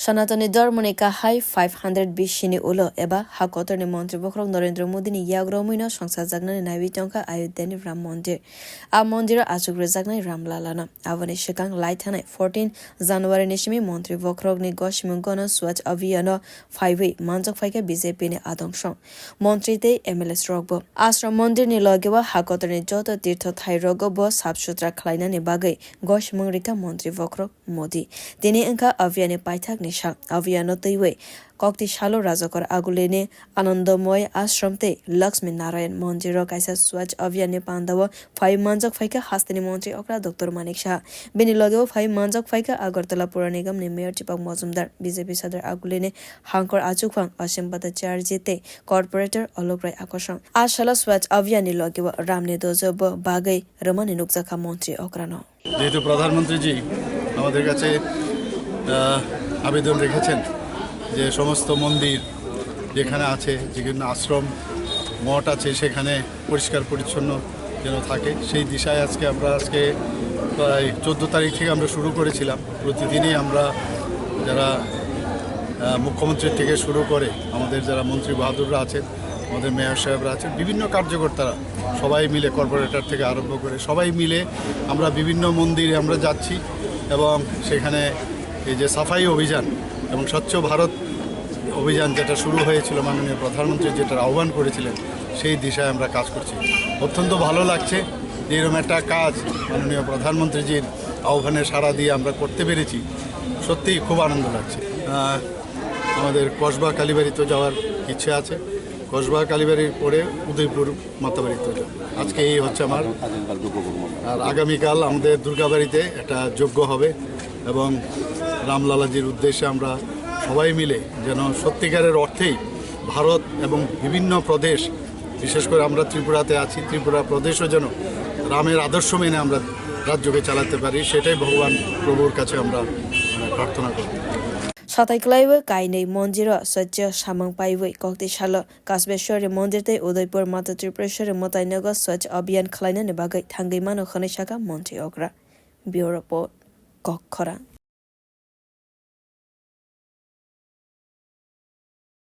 सनातनी धर्मनि गाहाय 520 नि उलो एबा हाकोतरनि मन्त्री बोखरok नरेन्द्र मोदीनि याग्रमैनो संसार जागनानै नायबिथंखा अयोध्यानि राम मन्दिर आ मन्दिरा आजुग्रे जागनाय रामलालानो आवनि सिगां लाइथानाय 14 जानुवारिनि सिमी मन्त्री बोखरकनि गसिमुंगनो स्वच्छ अभियान फाइबै मानजक फाइका बीजेपीनि आदंसं मन्त्री ते एमएलएस रगबो आश्रम मन्दिरनि लगेवा हाकोतरनि जत तीर्थ थाइ रगबो साफ सुथरा खलायनानि बागै गसिमुं रिका मन्त्री बोखरक Modi tini ungkha abhiyan paithak ni sak abhiyan teiwe kokti salo rajakhor aguli anandamoyee ashram te lakshmi narayan mondir kaisa Swachha abhiyan panda 5 manjak faika haste ni montri Dr.Manik saha bini logeo 5 manjak faika agartala pura nigam ni mayor chipak mozumdar BJP sadar aguli hankor achukphang asim bhattacharya jete corporator alokrai akosang ashala Swachha abhiyan ni logeo ramne dojo bagai ramani nukjak montri okrano যেহেতু প্রধানমন্ত্রীজি আমাদের কাছে আবেদন রেখেছেন যে সমস্ত মন্দির যেখানে আছে যেখানে আশ্রম মঠ আছে সেখানে পরিষ্কার পরিচ্ছন্ন যেন থাকে সেই দিশায় আমরা আজকে প্রায় 14 তারিখ থেকে আমরা শুরু করেছিলাম প্রতিদিনই আমরা যারা মুখ্যমন্ত্রী থেকে শুরু করে আমাদের যারা মন্ত্রী বাহাদুররা আছেন আমাদের মেয়র সাহেবরা আছেন বিভিন্ন কার্যকর্তারা সবাই মিলে কর্পোরেটর থেকে আরম্ভ করে সবাই মিলে আমরা বিভিন্ন মন্দিরে আমরা যাচ্ছি এবং সেখানে এই যে সাফাই অভিযান এবং স্বচ্ছ ভারত অভিযান যেটা শুরু হয়েছিল মাননীয় প্রধানমন্ত্রী যেটার আহ্বান করেছিলেন সেই দিশায় আমরা কাজ করছি অত্যন্ত ভালো লাগছে যে এরকম একটা কাজ মাননীয় প্রধানমন্ত্রীজির আহ্বানে সাড়া দিয়ে আমরা করতে পেরেছি সত্যিই খুব আনন্দ লাগছে আমাদের কসবা কালীবাড়িতে যাওয়ার ইচ্ছে আছে কসবা কালীবাড়ির পরে উদয়পুর মাতাবাড়িতে আজকে এই হচ্ছে আমার আর আগামীকাল আমাদের দুর্গাবাড়িতে একটা যজ্ঞ হবে এবং রামলালাজির উদ্দেশ্যে আমরা সবাই মিলে যেন সত্যিকারের অর্থেই ভারত এবং বিভিন্ন প্রদেশ বিশেষ করে আমরা ত্রিপুরাতে আছি ত্রিপুরা প্রদেশও যেন রামের আদর্শ মেনে আমরা রাজ্যকে চালাতে পারি সেটাই ভগবান প্রভুর কাছে আমরা প্রার্থনা করি Sataiklaiwe kainei monjiro Swachha samang paiwe kokti salo kasbeshwari mondirte Udaipur mata Tripureshwari motainago Swachha abhiyan khwlainani bagai thangai mano khane saka montri okra bureau report kokhora